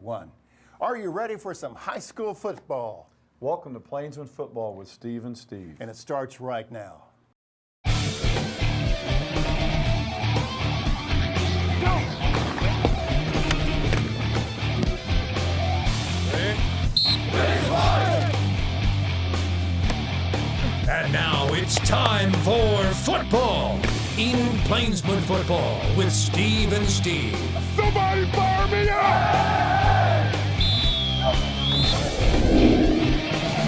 1. Are you ready for some high school football? Welcome to Plainsmen Football with Steve and Steve. And it starts right now. And now it's time for football in Plainsmen Football with Steve and Steve. Somebody fire me up!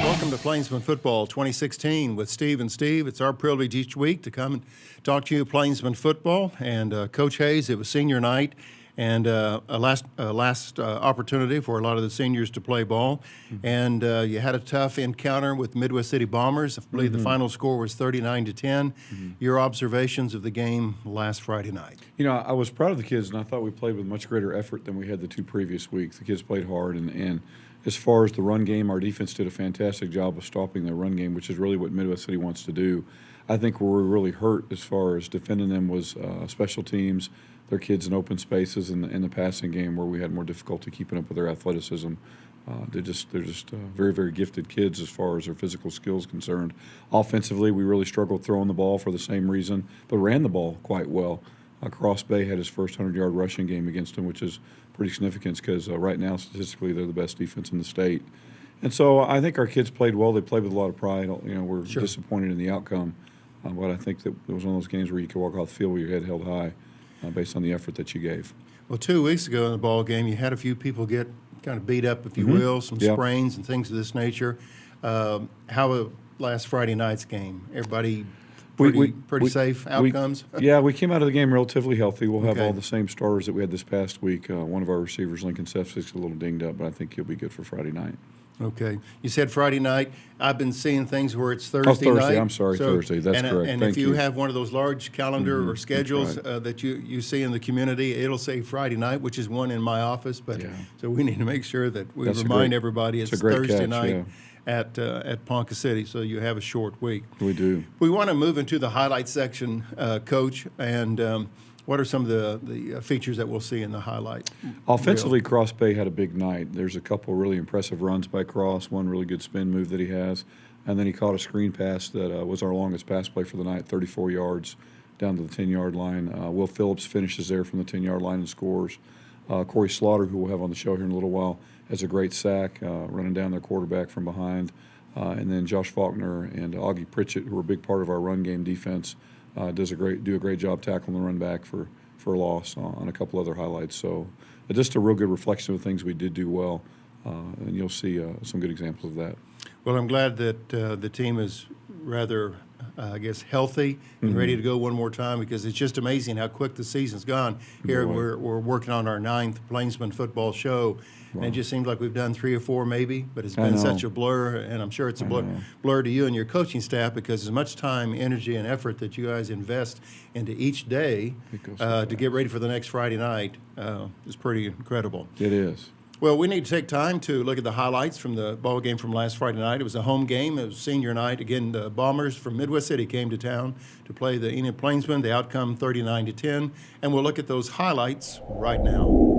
Welcome to Plainsmen Football 2016 with Steve and Steve. It's our privilege each week to come and talk to you Plainsmen Football. And Coach Hayes, it was senior night and a last opportunity for a lot of the seniors to play ball. And you had a tough encounter with Midwest City Bombers. I believe the final score was 39-10. Your observations of the game last Friday night? You know, I was proud of the kids, and I thought we played with much greater effort than we had the two previous weeks. The kids played hard, and as far as the run game, our defense did a fantastic job of stopping their run game, which is really what Midwest City wants to do. I think where we really hurt as far as defending them was special teams, their kids in open spaces, and the passing game where we had more difficulty keeping up with their athleticism. They're just very, very gifted kids as far as their physical skills concerned. Offensively, we really struggled throwing the ball for the same reason, but ran the ball quite well. Cross Bay had his first 100-yard rushing game against them, which is pretty significant because right now, statistically, they're the best defense in the state. And so I think our kids played well. They played with a lot of pride. You know, we're disappointed in the outcome, but I think that it was one of those games where you could walk off the field with your head held high based on the effort that you gave. Well, 2 weeks ago in the ball game, you had a few people get kind of beat up, if you will, some sprains and things of this nature. How about last Friday night's game? Everybody pretty safe outcomes? We came out of the game relatively healthy. We'll have all the same starters that we had this past week. One of our receivers, Lincoln Sefcik, is a little dinged up, but I think he'll be good for Friday night. Okay. You said Friday night. I've been seeing things where it's Thursday night. I'm sorry, Thursday. That's correct. And Thank if you have one of those large calendar or schedules that you see in the community, it'll say Friday night, which is one in my office. But so we need to make sure that we remind everybody it's Thursday night at Ponca City, so you have a short week. We do. We want to move into the highlight section, Coach, and what are some of the features that we'll see in the highlight? Offensively, Cross Bay had a big night. There's a couple really impressive runs by Cross, one really good spin move that he has, and then he caught a screen pass that was our longest pass play for the night, 34 yards down to the 10-yard line. Will Phillips finishes there from the 10-yard line and scores. Cory Slaughter, who we'll have on the show here in a little while, has a great sack, running down their quarterback from behind. And then Josh Faulkner and Augie Pritchett, who are a big part of our run game defense, do a great job tackling the run back for a loss on a couple other highlights. So just a real good reflection of things we did do well, and you'll see some good examples of that. Well, I'm glad that the team is rather, healthy and ready to go one more time, because it's just amazing how quick the season's gone. Here we're working on our 9th Plainsman football show, and it just seems like we've done 3 or 4 maybe, but it's been such a blur, and I'm sure it's a blur to you and your coaching staff, because as much time, energy, and effort that you guys invest into each day to get ready for the next Friday night is pretty incredible. It is. Well, we need to take time to look at the highlights from the ball game from last Friday night. It was a home game. It was senior night. Again, the Bombers from Midwest City came to town to play the Enid Plainsmen. The outcome 39-10. And we'll look at those highlights right now.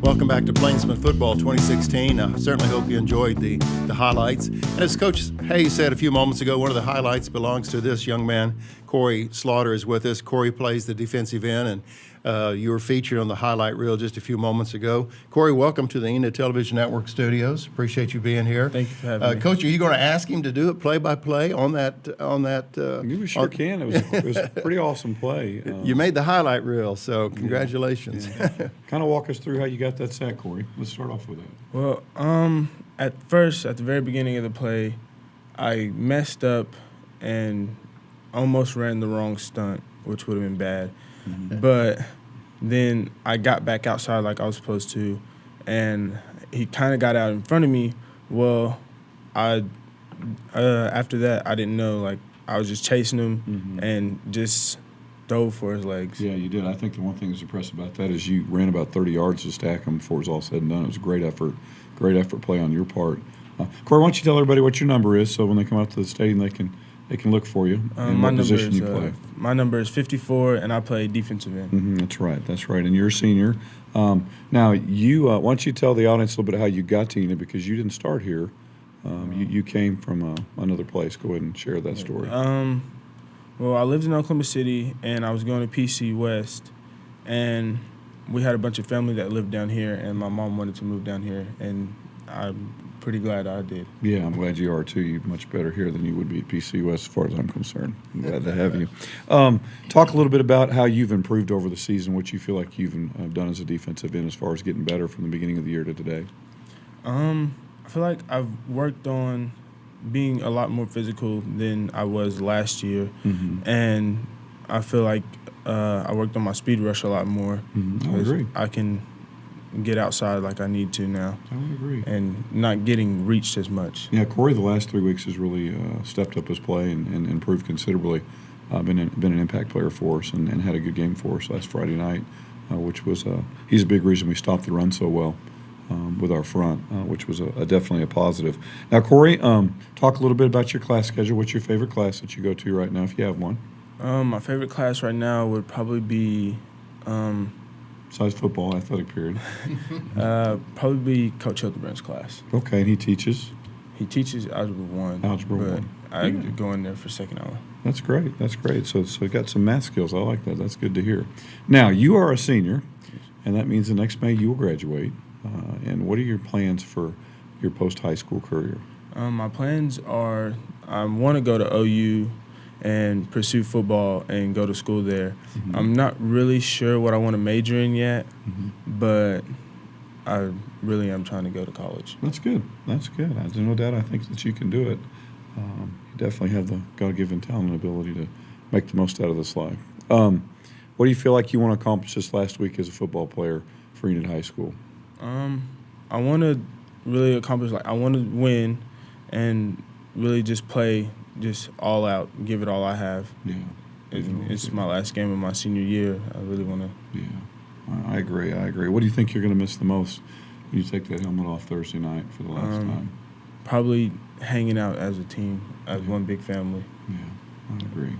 Welcome back to Plainsmen Football 2016. I certainly hope you enjoyed the highlights. And as Coach Hayes said a few moments ago, one of the highlights belongs to this young man. Cory Slaughter is with us. Cory plays the defensive end, and you were featured on the highlight reel just a few moments ago. Cory, welcome to the Enid Television Network studios. Appreciate you being here. Thank you for having me. Coach, are you going to ask him to do it play-by-play on that? We sure can. It was a pretty awesome play. You made the highlight reel, so congratulations. Yeah. Kind of walk us through how you got that sack, Cory. Let's start off with that. Well, at first, at the very beginning of the play, I messed up and almost ran the wrong stunt, which would have been bad. Mm-hmm. But then I got back outside like I was supposed to, and he kind of got out in front of me. Well, after that, I didn't know. Like, I was just chasing him and just dove for his legs. Yeah, you did. I think the one thing that's impressive about that is you ran about 30 yards to stack him before it was all said and done. It was a great effort play on your part. Cory, why don't you tell everybody what your number is so when they come out to the stadium they can look for you and what position you play. My number is 54, and I play defensive end. That's right. And you're a senior. Now, you why don't you tell the audience a little bit of how you got to Enid, because you didn't start here. You came from another place. Go ahead and share that story. Well, I lived in Oklahoma City, and I was going to PC West, and we had a bunch of family that lived down here, and my mom wanted to move down here, and I'm pretty glad I did. Yeah, I'm glad you are, too. You're much better here than you would be at PC West as far as I'm concerned. I'm glad to have you. Talk a little bit about how you've improved over the season, what you feel like you've done as a defensive end as far as getting better from the beginning of the year to today. I feel like I've worked on being a lot more physical than I was last year, and I feel like I worked on my speed rush a lot more. I agree. I can get outside like I need to now. I would agree. And not getting reached as much. Yeah, Cory the last 3 weeks has really stepped up his play and improved considerably. Been an impact player for us and had a good game for us last Friday night, which was he's a big reason we stopped the run so well with our front, which was definitely a positive. Now, Cory, talk a little bit about your class schedule. What's your favorite class that you go to right now, if you have one? My favorite class right now would probably be besides football, athletic period. Probably be Coach Hildebrand's class. Okay, and he teaches? He teaches Algebra 1. Algebra 1. I go in there for second hour. That's great. So you got some math skills. I like that. That's good to hear. Now, you are a senior, and that means the next May you will graduate. And what are your plans for your post-high school career? My plans are I want to go to OU and pursue football and go to school there. I'm not really sure what I want to major in yet, but I really am trying to go to college. That's good. There's no doubt I think that you can do it. You definitely have the God-given talent and ability to make the most out of this life. What do you feel like you want to accomplish this last week as a football player for Enid High School? I want to really accomplish, I want to win and really just play just all out, give it all I have. Yeah. It's my last game of my senior year. I really want to. Yeah, I agree. What do you think you're going to miss the most when you take that helmet off Thursday night for the last time? Probably hanging out as a team, as one big family. Yeah, I agree.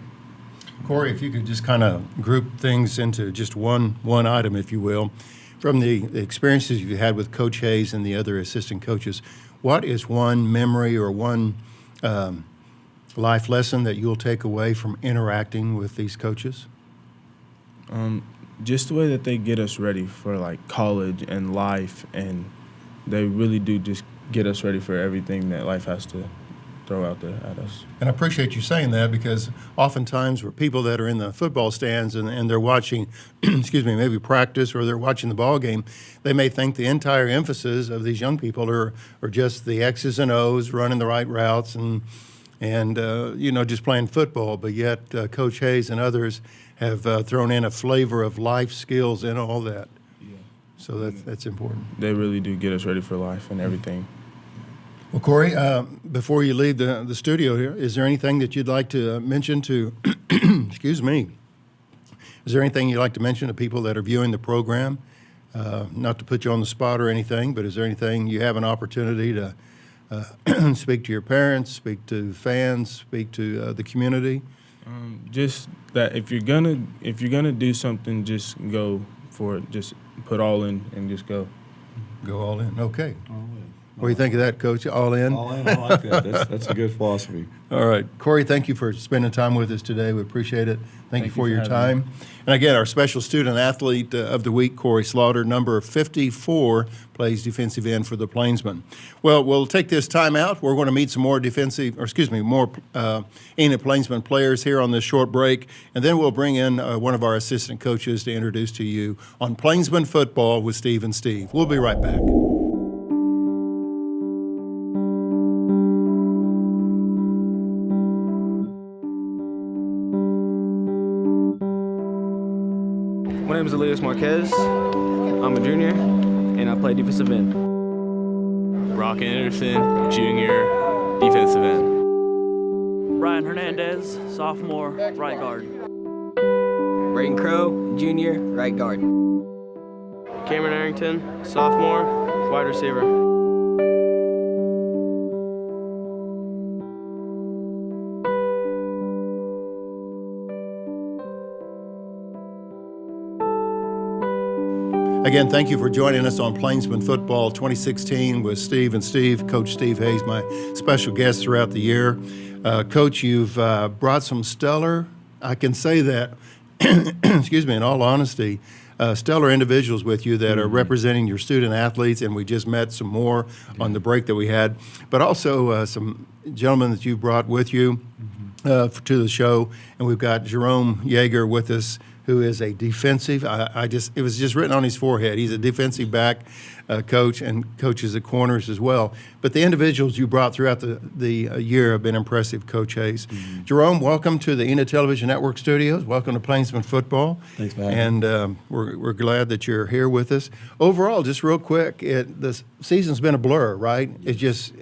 Cory, if you could just kind of group things into just one item, if you will, from the experiences you've had with Coach Hayes and the other assistant coaches, what is one memory or one life lesson that you'll take away from interacting with these coaches? Just the way that they get us ready for college and life, and they really do just get us ready for everything that life has to throw out there at us. And I appreciate you saying that, because oftentimes we're people that are in the football stands and they're watching, maybe practice, or they're watching the ball game. They may think the entire emphasis of these young people are just the X's and O's, running the right routes and just playing football. But yet Coach Hayes and others have thrown in a flavor of life skills and all that. Yeah. So that's important. They really do get us ready for life and everything. Well, Cory, before you leave the studio here, is there anything that you'd like to mention to, is there anything you'd like to mention to people that are viewing the program? Not to put you on the spot or anything, but is there anything you have an opportunity to speak to your parents, speak to fans, speak to the community? Just that if you're gonna do something, just go for it. Just put all in and just go. Go all in. Okay. All in. What do you think of that, Coach? All in? All in. I like that. That's a good philosophy. All right. Cory, thank you for spending time with us today. We appreciate it. Thank you for your having time. And again, our special student athlete of the week, Cory Slaughter, number 54, plays defensive end for the Plainsmen. Well, we'll take this time out. We're going to meet some more more Enid Plainsmen players here on this short break, and then we'll bring in one of our assistant coaches to introduce to you on Plainsmen football with Steve and Steve. We'll be right back. My name is Elias Marquez. I'm a junior, and I play defensive end. Brock Anderson, junior, defensive end. Brian Hernandez, sophomore, right guard. Braden Crow, junior, right guard. Cameron Arrington, sophomore, wide receiver. Again, thank you for joining us on Plainsmen Football 2016 with Steve and Steve. Coach Steve Hayes, my special guest throughout the year. Coach, you've brought some stellar, I can say that, excuse me, in all honesty, stellar individuals with you that are representing your student athletes, and we just met some more on the break that we had, but also some gentlemen that you brought with you to the show, and we've got Jerome Yeager with us, who is a defensive, it was just written on his forehead. He's a defensive back coach and coaches the corners as well. But the individuals you brought throughout the year have been impressive, Coach Hayes. Jerome, welcome to the Enid Television Network studios. Welcome to Plainsmen Football. Thanks for having me. And we're glad that you're here with us. Overall, just real quick, the season's been a blur, right? It's just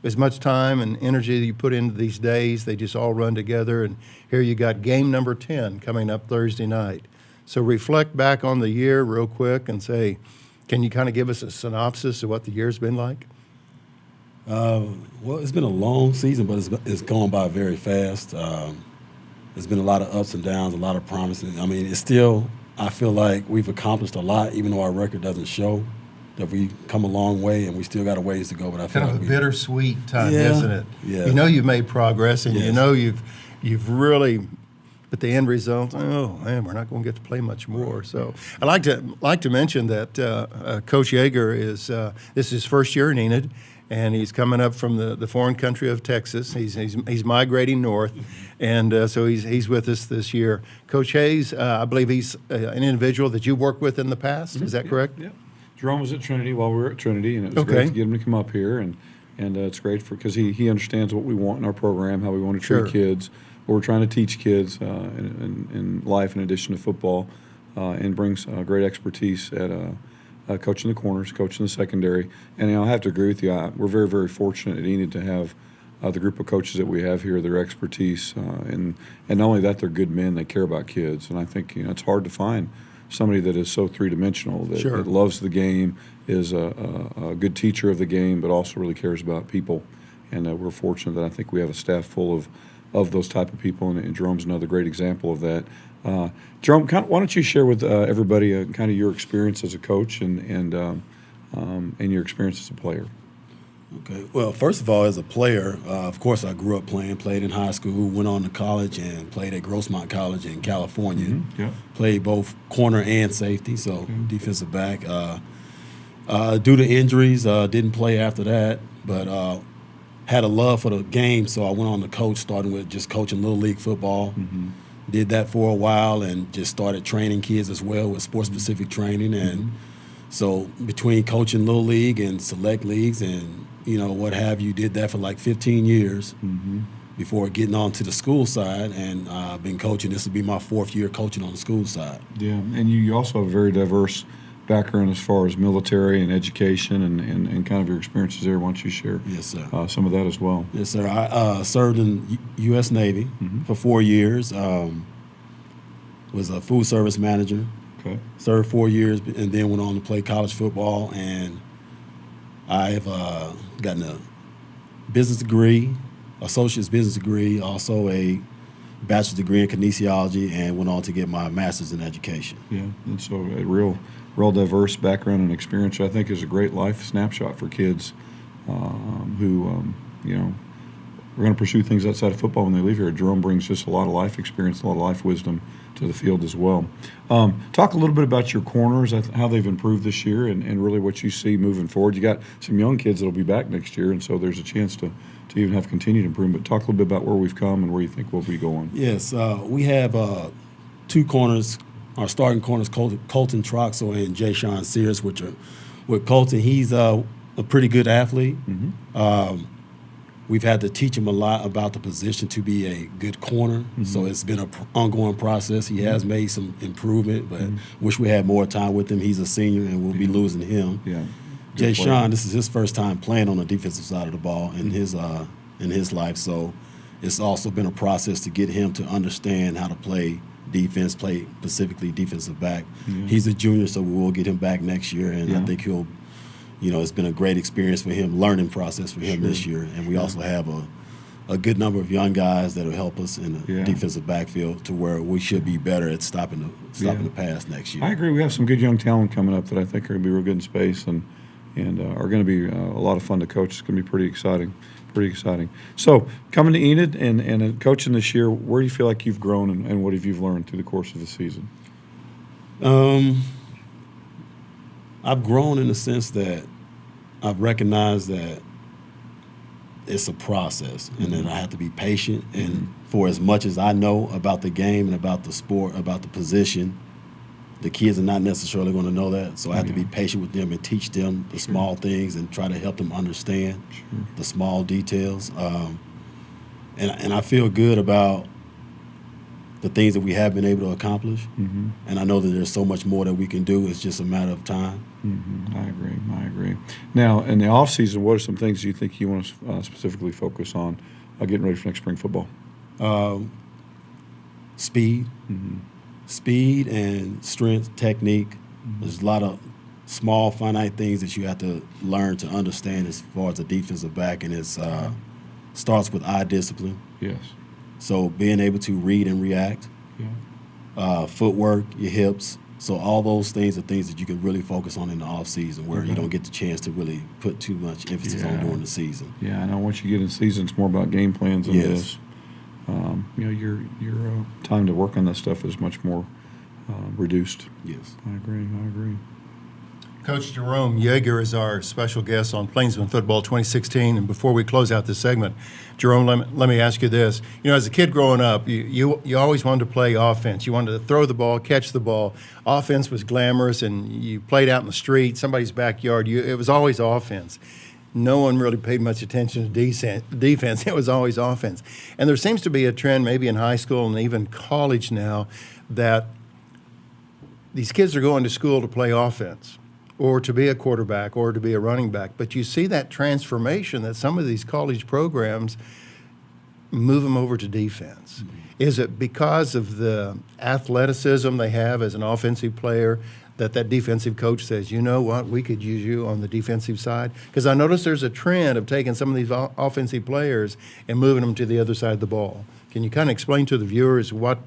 as much time and energy that you put into these days, they just all run together. And here you got game number 10 coming up Thursday night. So reflect back on the year real quick and say, can you kind of give us a synopsis of what the year's been like? Well, it's been a long season, but it's gone by very fast. There's been a lot of ups and downs, a lot of promises. I mean, it's still, I feel like we've accomplished a lot, even though our record doesn't show that we come a long way, and we still got a ways to go. But I feel kind of like a bittersweet time, Yeah. isn't it? Yeah. You know you've made progress, and you Yes. know you've really, but the end result, oh man, we're not going to get to play much more. So I like to mention that Coach Yeager is this is his first year in Enid, and he's coming up from the foreign country of Texas. He's migrating north, and so he's with us this year. Coach Hayes, I believe he's an individual that you've worked with in the past. Is that correct? Yeah. Jerome was at Trinity while we were at Trinity, and it was great to get him to come up here, and it's great because he understands what we want in our program, how we want to treat kids, what we're trying to teach kids in life in addition to football, and brings great expertise at coaching the corners, coaching the secondary. And I have to agree with you. We're very, very fortunate at Enid to have the group of coaches that we have here, their expertise, and not only that, they're good men. They care about kids, and I think it's hard to find somebody that is so three-dimensional, that loves the game, is a good teacher of the game, but also really cares about people. And we're fortunate that I think we have a staff full of those type of people, and Jerome's another great example of that. Jerome, why don't you share with everybody kind of your experience as a coach and your experience as a player? Okay. Well, first of all, as a player, of course, I grew up played in high school, went on to college, and played at Grossmont College in California. Played both corner and safety, so defensive back. Due to injuries, didn't play after that, but had a love for the game, so I went on to coach, starting with just coaching Little League football. Did that for a while and just started training kids as well with sports-specific training. And so between coaching Little League and select leagues and what have you, did that for like 15 years before getting on to the school side, and I've been coaching. This will be my 4th year coaching on the school side. Yeah, and you also have a very diverse background as far as military and education and kind of your experiences there. Why don't you share some of that as well? Yes, sir. I served in U.S. Navy for 4 years, was a food service manager. Okay. Served 4 years and then went on to play college football, and I've gotten a business degree, associate's business degree, also a bachelor's degree in kinesiology, and went on to get my master's in education. Yeah, and so a real real diverse background and experience, I think is a great life snapshot for kids who, you know, are going to pursue things outside of football when they leave here. Jerome brings just a lot of life experience, a lot of life wisdom to the field as well. Talk a little bit about your corners, how they've improved this year, and really what you see moving forward. You got some young kids that will be back next year, and so there's a chance to even have continued improvement. Talk a little bit about where we've come and where you think we'll be going. Yes, we have 2 corners. Our starting corners, Colton Troxel and Jay Sean Sears, which are with Colton. He's a pretty good athlete. We've had to teach him a lot about the position to be a good corner. So it's been an ongoing process. He has made some improvement, but wish we had more time with him. He's a senior, and we'll be losing him. Yeah. Jay Sean, this is his first time playing on the defensive side of the ball in his life. So it's also been a process to get him to understand how to play defense, play specifically defensive back. He's a junior, so we will get him back next year, and I think he'll. You know, it's been a great experience for him, learning process for him this year. And we also have a good number of young guys that will help us in the defensive backfield to where we should be better at stopping the pass next year. I agree. We have some good young talent coming up that I think are going to be real good in space and are going to be a lot of fun to coach. It's going to be pretty exciting. So coming to Enid and coaching this year, where do you feel like you've grown and what have you learned through the course of the season? I've grown in the sense that I've recognized that it's a process and that I have to be patient. And for as much as I know about the game and about the sport, about the position, the kids are not necessarily going to know that. So I have to be patient with them and teach them the small things and try to help them understand the small details. And I feel good about the things that we have been able to accomplish. And I know that there's so much more that we can do. It's just a matter of time. I agree. Now, in the off season, what are some things you think you want to specifically focus on getting ready for next spring football? Speed. Speed and strength, technique. There's a lot of small, finite things that you have to learn to understand as far as a defensive back, and it starts with eye discipline. Yes. So being able to read and react, footwork, your hips. So all those things are things that you can really focus on in the off season, where you don't get the chance to really put too much emphasis on during the season. Yeah, I know. Once you get in season, it's more about game plans than this. You know, your time to work on that stuff is much more reduced. Yes, I agree. Coach Jerome Yeager is our special guest on Plainsmen Football 2016. And before we close out this segment, Jerome, let me ask you this. You know, as a kid growing up, you always wanted to play offense. You wanted to throw the ball, catch the ball. Offense was glamorous, and you played out in the street, somebody's backyard. It was always offense. No one really paid much attention to defense. It was always offense. And there seems to be a trend maybe in high school and even college now that these kids are going to school to play offense, or to be a quarterback, or to be a running back. But you see that transformation that some of these college programs move them over to defense. Is it because of the athleticism they have as an offensive player that defensive coach says, you know what, we could use you on the defensive side? Because I notice there's a trend of taking some of these offensive players and moving them to the other side of the ball. Can you kind of explain to the viewers what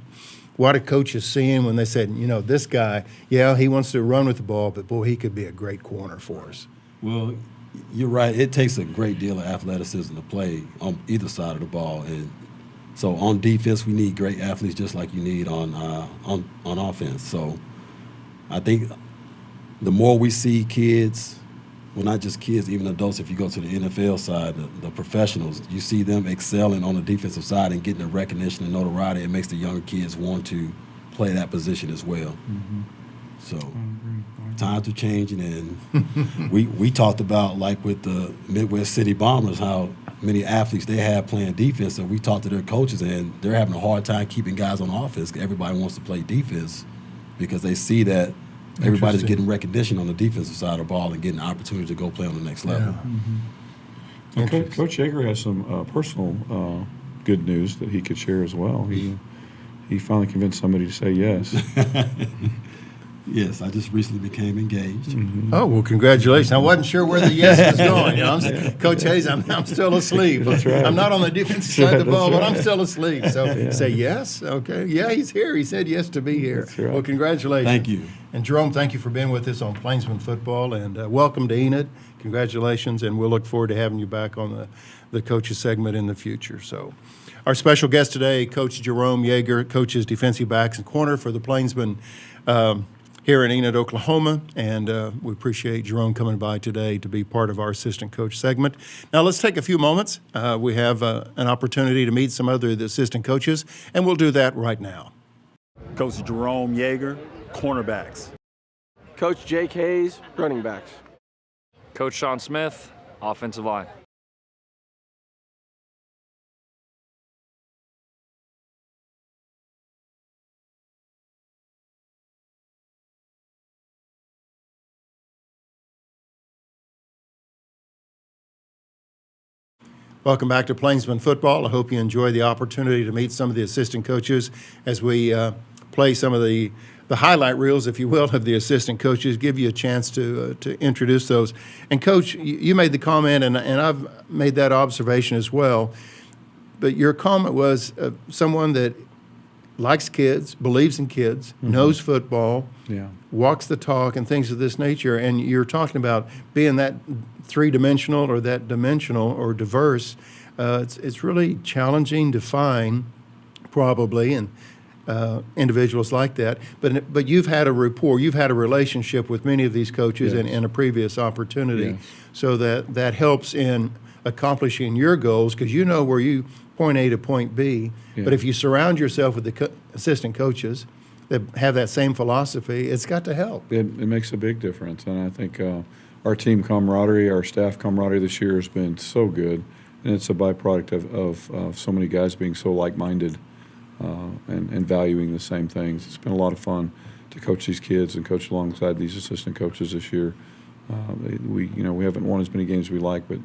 a coach is seeing when they said, you know, this guy, he wants to run with the ball, but, boy, he could be a great corner for us? Well, you're right. It takes a great deal of athleticism to play on either side of the ball. And so on defense, we need great athletes just like you need on offense. So I think the more we see kids, well, not just kids, even adults, if you go to the NFL side, the professionals, you see them excelling on the defensive side and getting the recognition and notoriety. It makes the younger kids want to play that position as well. So times are changing, and we talked about, like with the Midwest City Bombers, how many athletes they have playing defense. So we talked to their coaches, and they're having a hard time keeping guys on offense. Everybody wants to play defense because they see that everybody's getting recognition on the defensive side of the ball and getting an opportunity to go play on the next level. Coach Yeager has some personal good news that he could share as well. He finally convinced somebody to say yes. Yes, I just recently became engaged. Oh, well, congratulations. I wasn't sure where the yes was going. You know, Coach Hayes, I'm still asleep. That's right. I'm not on the defensive side of the ball, but I'm still asleep. So say yes? Okay. Yeah, he's here. He said yes to be here. That's right. Well, congratulations. Thank you. And Jerome, thank you for being with us on Plainsmen Football, and welcome to Enid. Congratulations, and we'll look forward to having you back on the coaches segment in the future. So, our special guest today, Coach Jerome Yeager, coaches defensive backs and corner for the Plainsmen here in Enid, Oklahoma, and we appreciate Jerome coming by today to be part of our assistant coach segment. Now, let's take a few moments. We have an opportunity to meet some other assistant coaches, and we'll do that right now. Coach Jerome Yeager, cornerbacks. Coach Jake Hayes, running backs. Coach Sean Smith, offensive line. Welcome back to Plainsmen Football. I hope you enjoy the opportunity to meet some of the assistant coaches as we play some of the highlight reels, if you will, of the assistant coaches, give you a chance to introduce those. And, Coach, you made the comment, and I've made that observation as well, but your comment was someone that likes kids, believes in kids, knows football, walks the talk, and things of this nature. And you're talking about being that three-dimensional or that dimensional or diverse. It's really challenging to find, probably, and individuals like that. But you've had a rapport, you've had a relationship with many of these coaches in a previous opportunity, so that helps in accomplishing your goals, because you know where you point A to point B. But if you surround yourself with the assistant coaches that have that same philosophy, it's got to help. It makes a big difference, and I think our team camaraderie, our staff camaraderie this year has been so good, and it's a byproduct of so many guys being so like-minded and valuing the same things. It's been a lot of fun to coach these kids and coach alongside these assistant coaches this year. We haven't won as many games as we like, but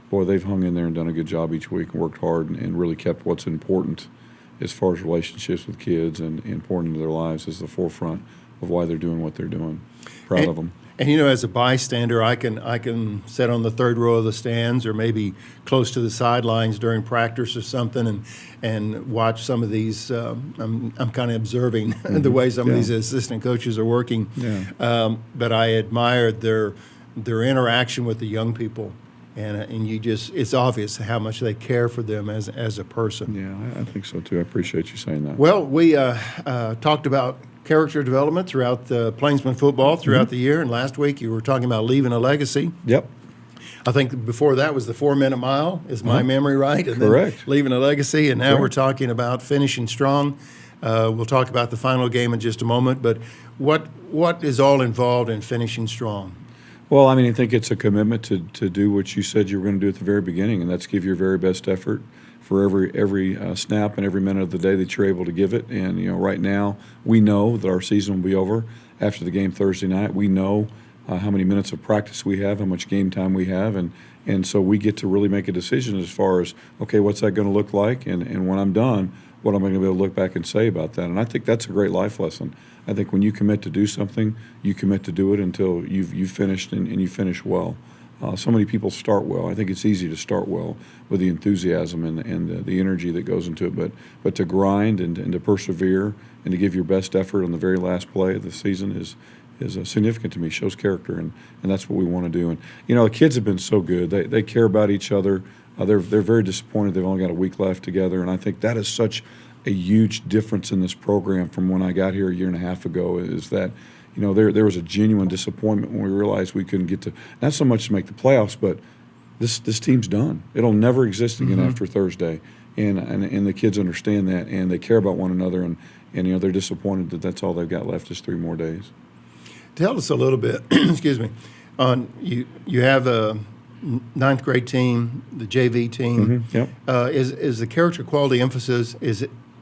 boy, they've hung in there and done a good job each week and worked hard and really kept what's important as far as relationships with kids and important to their lives as the forefront of why they're doing what they're doing. Proud of them. And, as a bystander, I can sit on the third row of the stands or maybe close to the sidelines during practice or something and watch some of these. I'm kind of observing the way some of these assistant coaches are working. But I admired their interaction with the young people. And it's obvious how much they care for them as a person. Yeah, I think so too. I appreciate you saying that. Well, we talked about character development throughout the Plainsmen football throughout the year, and last week you were talking about leaving a legacy. Yep. I think before that was the 4-minute mile, is my memory right? And correct. Then leaving a legacy, and now we're talking about finishing strong. We'll talk about the final game in just a moment, but what is all involved in finishing strong? Well, I think it's a commitment to do what you said you were going to do at the very beginning, and that's give your very best effort for every snap and every minute of the day that you're able to give it. And, right now we know that our season will be over after the game Thursday night. We know how many minutes of practice we have, how much game time we have, and so we get to really make a decision as far as, okay, what's that going to look like? And when I'm done, what am I going to be able to look back and say about that? And I think that's a great life lesson. I think when you commit to do something, you commit to do it until you've finished and you finish well. So many people start well. I think it's easy to start well with the enthusiasm and the energy that goes into it, but to grind and to persevere and to give your best effort on the very last play of the season is significant to me, shows character, and that's what we want to do. And, the kids have been so good. They care about each other. They're very disappointed they've only got a week left together, and I think that is such a huge difference in this program from when I got here a year and a half ago, is that there was a genuine disappointment when we realized we couldn't get to, not so much to make the playoffs, but this team's done. It'll never exist again after Thursday, and the kids understand that, and they care about one another, and they're disappointed that that's all they've got left is 3 more days. Tell us a little bit, excuse me, on you have a 9th grade team, the JV team. Is the character quality emphasis,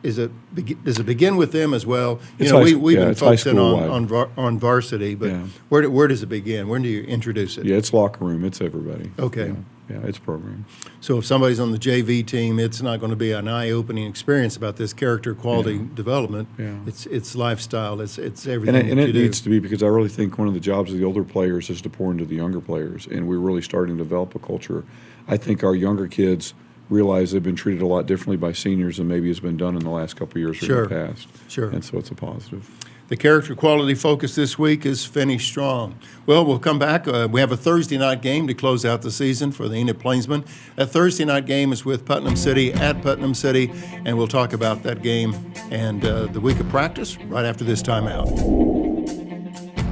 does it begin with them as well? We've been focusing on varsity, but where does it begin? When do you introduce it? Yeah, it's locker room. It's everybody. Okay. Yeah, it's program. So if somebody's on the JV team, it's not going to be an eye-opening experience about this character quality development. It's lifestyle. It's everything. And it needs to be, because I really think one of the jobs of the older players is to pour into the younger players, and we're really starting to develop a culture. I think our younger kids realize they've been treated a lot differently by seniors than maybe has been done in the last couple of years or in the past. Sure. And so it's a positive. The character quality focus this week is finish strong. Well, we'll come back. We have a Thursday night game to close out the season for the Enid Plainsmen. That Thursday night game is with Putnam City at Putnam City, and we'll talk about that game and the week of practice right after this timeout.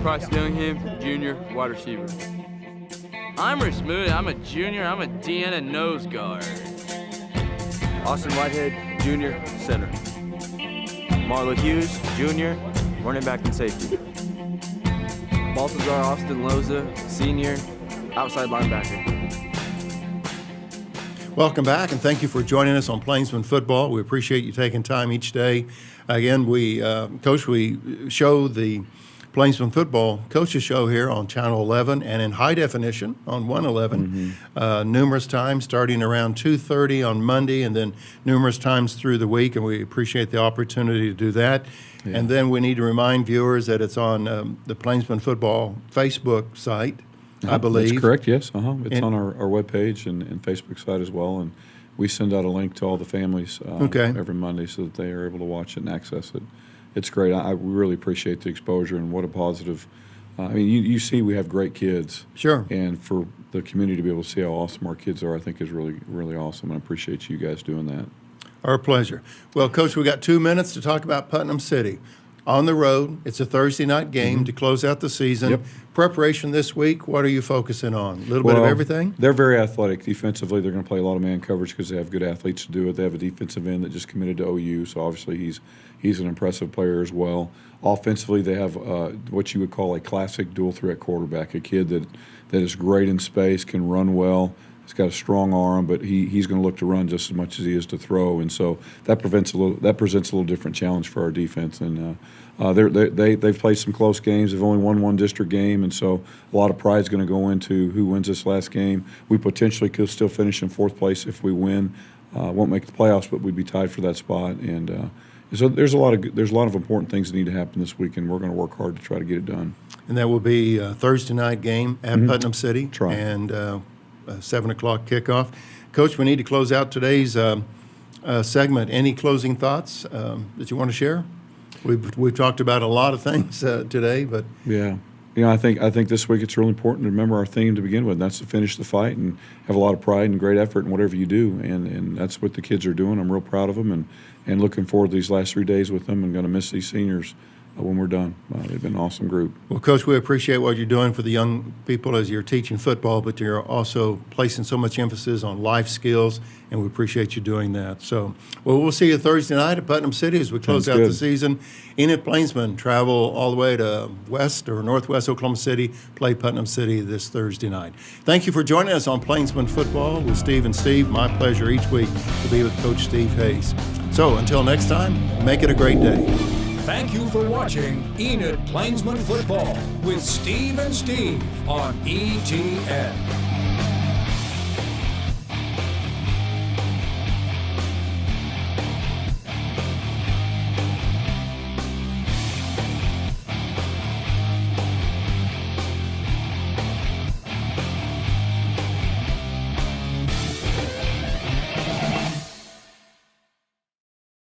Bryce Dillingham, junior, wide receiver. I'm Rich Moody. I'm a junior. I'm a DN and nose guard. Austin Whitehead, junior, center. Marlo Hughes, junior, running back and safety. Baltazar Austin Loza, senior, outside linebacker. Welcome back, and thank you for joining us on Plainsman Football. We appreciate you taking time each day. Again, Coach, we show the Plainsman Football Coaches Show here on Channel 11 and in high definition on 111 numerous times, starting around 2:30 on Monday and then numerous times through the week, and we appreciate the opportunity to do that. Yeah. And then we need to remind viewers that it's on the Plainsman Football Facebook site, I believe. That's correct, yes. It's on our webpage and Facebook site as well, and we send out a link to all the families every Monday so that they are able to watch it and access it. It's great. I really appreciate the exposure and what a positive. I mean, you see we have great kids. Sure. And for the community to be able to see how awesome our kids are, I think is really, really awesome. And I appreciate you guys doing that. Our pleasure. Well, Coach, we got 2 minutes to talk about Putnam City. On the road, it's a Thursday night game to close out the season. Yep. Preparation this week, what are you focusing on? A little bit of everything? They're very athletic. Defensively, they're going to play a lot of man coverage because they have good athletes to do it. They have a defensive end that just committed to OU, so obviously he's an impressive player as well. Offensively, they have what you would call a classic dual threat quarterback, a kid that is great in space, can run well. He's got a strong arm, but he's going to look to run just as much as he is to throw, and so that presents a little different challenge for our defense. And they've played some close games. They've only won one district game, and so a lot of pride is going to go into who wins this last game. We potentially could still finish in fourth place if we win. Won't make the playoffs, but we'd be tied for that spot. And so there's a lot of important things that need to happen this week, and we're going to work hard to try to get it done. And that will be a Thursday night game at Putnam City. That's right. And 7 o'clock kickoff. Coach, we need to close out today's segment. Any closing thoughts that you want to share? We've talked about a lot of things today, but yeah, I think this week it's really important to remember our theme to begin with. And that's to finish the fight and have a lot of pride and great effort in whatever you do, and that's what the kids are doing. I'm real proud of them, and looking forward to these last 3 days with them. I'm going to miss these seniors when we're done. They've been an awesome group. Well, Coach, we appreciate what you're doing for the young people as you're teaching football, but you're also placing so much emphasis on life skills, and we appreciate you doing that. So, well, we'll see you Thursday night at Putnam City as we close out the season. Enid Plainsmen travel all the way to west or northwest Oklahoma City, play Putnam City this Thursday night. Thank you for joining us on Plainsman Football with Steve and Steve. My pleasure each week to be with Coach Steve Hayes. So, until next time, make it a great day. Thank you for watching Enid Plainsman Football with Steve and Steve on ETN.